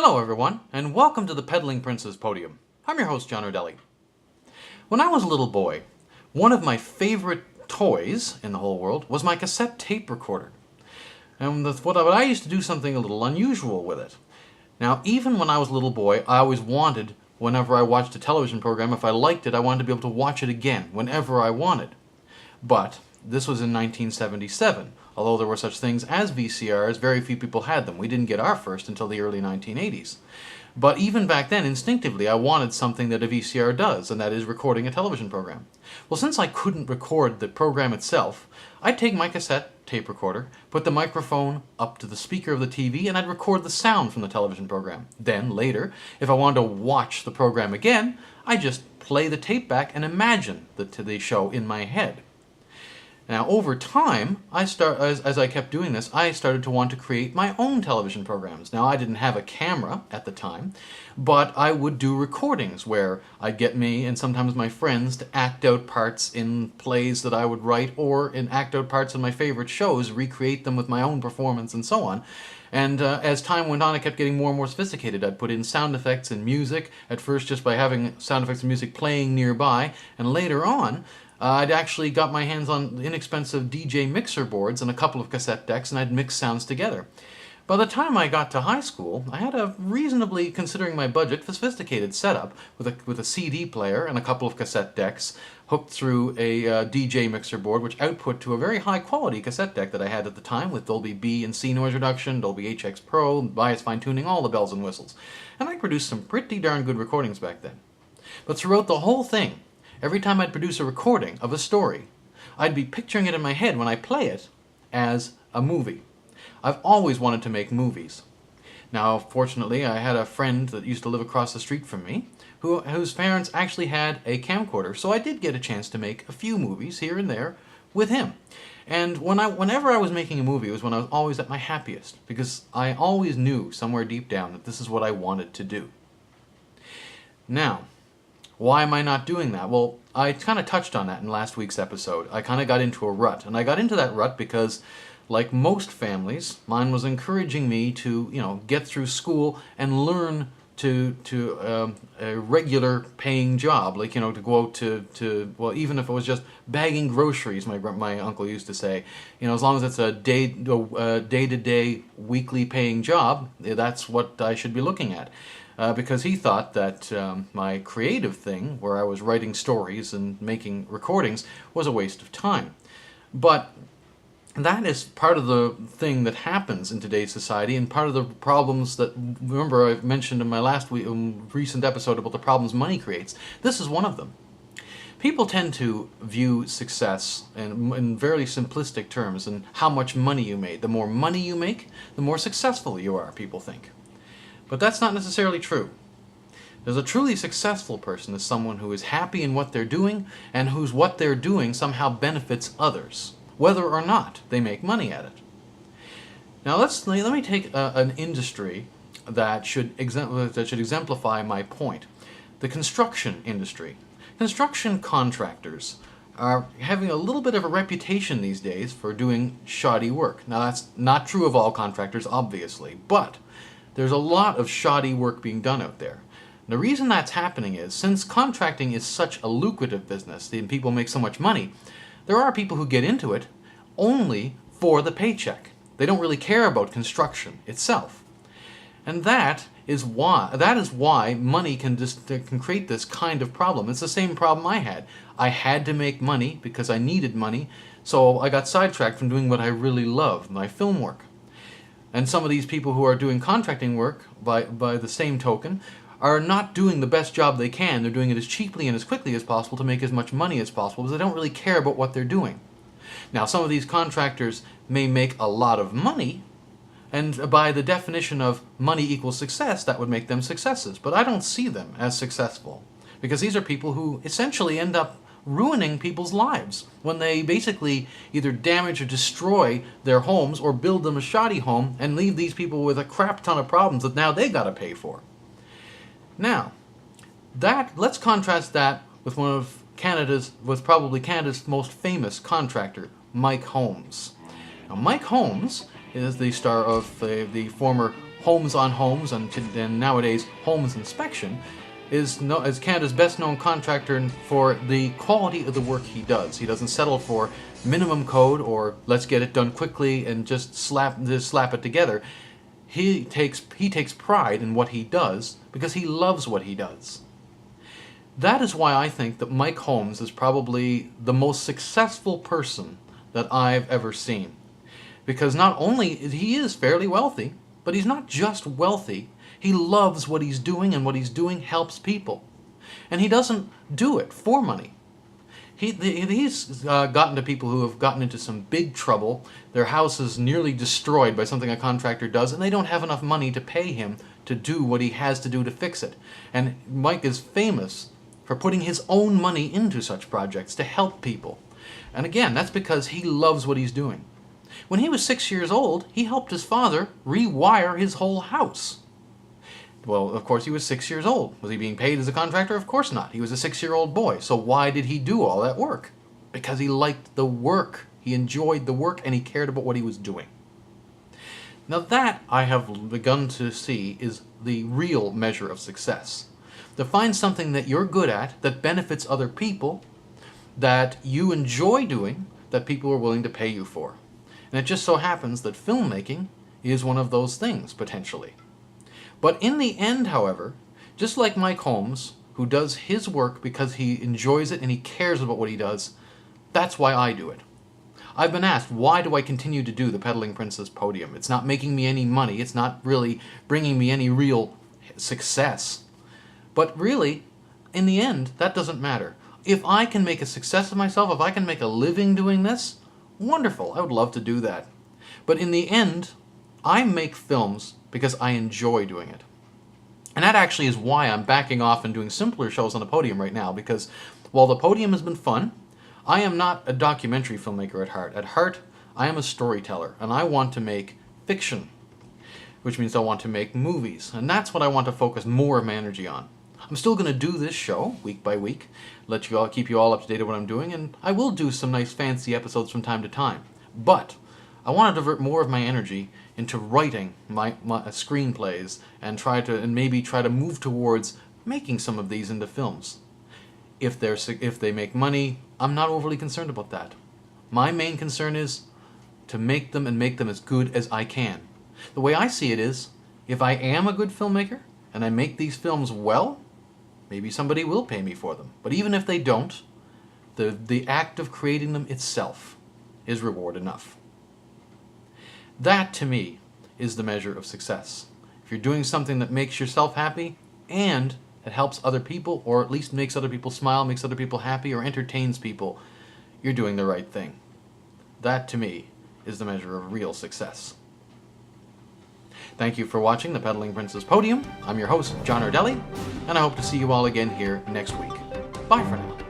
Hello everyone, and welcome to the Peddling Prince's Podium. I'm your host, John Rodelli. When I was a little boy, one of my favorite toys in the whole world was my cassette tape recorder. And I used to do something a little unusual with it. Now, even when I was a little boy, I always wanted, whenever I watched a television program, if I liked it, I wanted to be able to watch it again, whenever I wanted. But this was in 1977. Although there were such things as VCRs, very few people had them. We didn't get our first until the early 1980s. But even back then, instinctively, I wanted something that a VCR does, and that is recording a television program. Well, since I couldn't record the program itself, I'd take my cassette tape recorder, put the microphone up to the speaker of the TV, and I'd record the sound from the television program. Then, later, if I wanted to watch the program again, I'd just play the tape back and imagine the show in my head. Now, over time, as I kept doing this, I started to want to create my own television programs. Now, I didn't have a camera at the time, but I would do recordings where I'd get me and sometimes my friends to act out parts in plays that I would write, or act out parts in my favorite shows, recreate them with my own performance and so on. And as time went on, I kept getting more and more sophisticated. I'd put in sound effects and music, at first just by having sound effects and music playing nearby, and later on, I'd actually got my hands on inexpensive DJ mixer boards and a couple of cassette decks, and I'd mix sounds together. By the time I got to high school, I had a reasonably, considering my budget, sophisticated setup with a CD player and a couple of cassette decks hooked through a DJ mixer board, which output to a very high-quality cassette deck that I had at the time with Dolby B and C noise reduction, Dolby HX Pro, bias fine-tuning, all the bells and whistles. And I produced some pretty darn good recordings back then. But throughout the whole thing, every time I'd produce a recording of a story, I'd be picturing it in my head when I play it as a movie. I've always wanted to make movies. Now, fortunately, I had a friend that used to live across the street from me whose parents actually had a camcorder, so I did get a chance to make a few movies here and there with him. And whenever I was making a movie, it was when I was always at my happiest, because I always knew somewhere deep down that this is what I wanted to do. Now, why am I not doing that? Well, I kind of touched on that in last week's episode. I kind of got into a rut, and I got into that rut because, like most families, mine was encouraging me to, get through school and learn to a regular paying job, like, to go out to well, even if it was just bagging groceries, my uncle used to say, as long as it's a day-to-day, weekly paying job, that's what I should be looking at. Because he thought that my creative thing, where I was writing stories and making recordings, was a waste of time. But that is part of the thing that happens in today's society, and part of the problems that, remember, I mentioned in my recent episode about the problems money creates. This is one of them. People tend to view success in very simplistic terms, and how much money you made. The more money you make, the more successful you are, people think. But that's not necessarily true. There's a truly successful person is someone who is happy in what they're doing, and whose what they're doing somehow benefits others, whether or not they make money at it. Now let me take an industry that should exemplify my point. The construction industry. Construction contractors are having a little bit of a reputation these days for doing shoddy work. Now, that's not true of all contractors, obviously, but there's a lot of shoddy work being done out there. And the reason that's happening is, since contracting is such a lucrative business and people make so much money, there are people who get into it only for the paycheck. They don't really care about construction itself. And that is why money can create this kind of problem. It's the same problem I had. I had to make money because I needed money, so I got sidetracked from doing what I really love, my film work. And some of these people who are doing contracting work, by the same token, are not doing the best job they can. They're doing it as cheaply and as quickly as possible to make as much money as possible, because they don't really care about what they're doing. Now, some of these contractors may make a lot of money, and by the definition of money equals success, that would make them successes. But I don't see them as successful, because these are people who essentially end up ruining people's lives when they basically either damage or destroy their homes, or build them a shoddy home and leave these people with a crap ton of problems that now they got to pay for. Now, let's contrast that with probably Canada's most famous contractor, Mike Holmes. Now, Mike Holmes is the star of the former Homes on Homes, and nowadays Homes Inspection, is Canada's best-known contractor for the quality of the work he does. He doesn't settle for minimum code or let's get it done quickly and just slap it together. He takes pride in what he does because he loves what he does. That is why I think that Mike Holmes is probably the most successful person that I've ever seen. Because not only he is fairly wealthy, but he's not just wealthy. He loves what he's doing, and what he's doing helps people. And he doesn't do it for money. He's gotten to people who have gotten into some big trouble. Their house is nearly destroyed by something a contractor does, and they don't have enough money to pay him to do what he has to do to fix it. And Mike is famous for putting his own money into such projects to help people. And again, that's because he loves what he's doing. When he was 6 years old, he helped his father rewire his whole house. Well, of course, he was 6 years old. Was he being paid as a contractor? Of course not. He was a 6-year-old boy. So why did he do all that work? Because he liked the work. He enjoyed the work, and he cared about what he was doing. Now that, I have begun to see, is the real measure of success. To find something that you're good at, that benefits other people, that you enjoy doing, that people are willing to pay you for. And it just so happens that filmmaking is one of those things, potentially. But in the end, however, just like Mike Holmes, who does his work because he enjoys it and he cares about what he does, that's why I do it. I've been asked, why do I continue to do the Peddling Princess Podium? It's not making me any money. It's not really bringing me any real success. But really, in the end, that doesn't matter. If I can make a success of myself, if I can make a living doing this, wonderful. I would love to do that. But in the end, I make films because I enjoy doing it. And that actually is why I'm backing off and doing simpler shows on the podium right now, because while the podium has been fun, I am not a documentary filmmaker at heart. At heart, I am a storyteller, and I want to make fiction, which means I want to make movies, and that's what I want to focus more of my energy on. I'm still going to do this show week by week, let you all keep you all up to date on what I'm doing, and I will do some nice fancy episodes from time to time. But I want to divert more of my energy into writing my screenplays and maybe try to move towards making some of these into films. If they make money, I'm not overly concerned about that. My main concern is to make them and make them as good as I can. The way I see it is, if I am a good filmmaker and I make these films well, maybe somebody will pay me for them. But even if they don't, the act of creating them itself is reward enough. That, to me, is the measure of success. If you're doing something that makes yourself happy and it helps other people, or at least makes other people smile, makes other people happy, or entertains people, you're doing the right thing. That, to me, is the measure of real success. Thank you for watching the Peddling Princess Podium. I'm your host, John Ardelli, and I hope to see you all again here next week. Bye for now.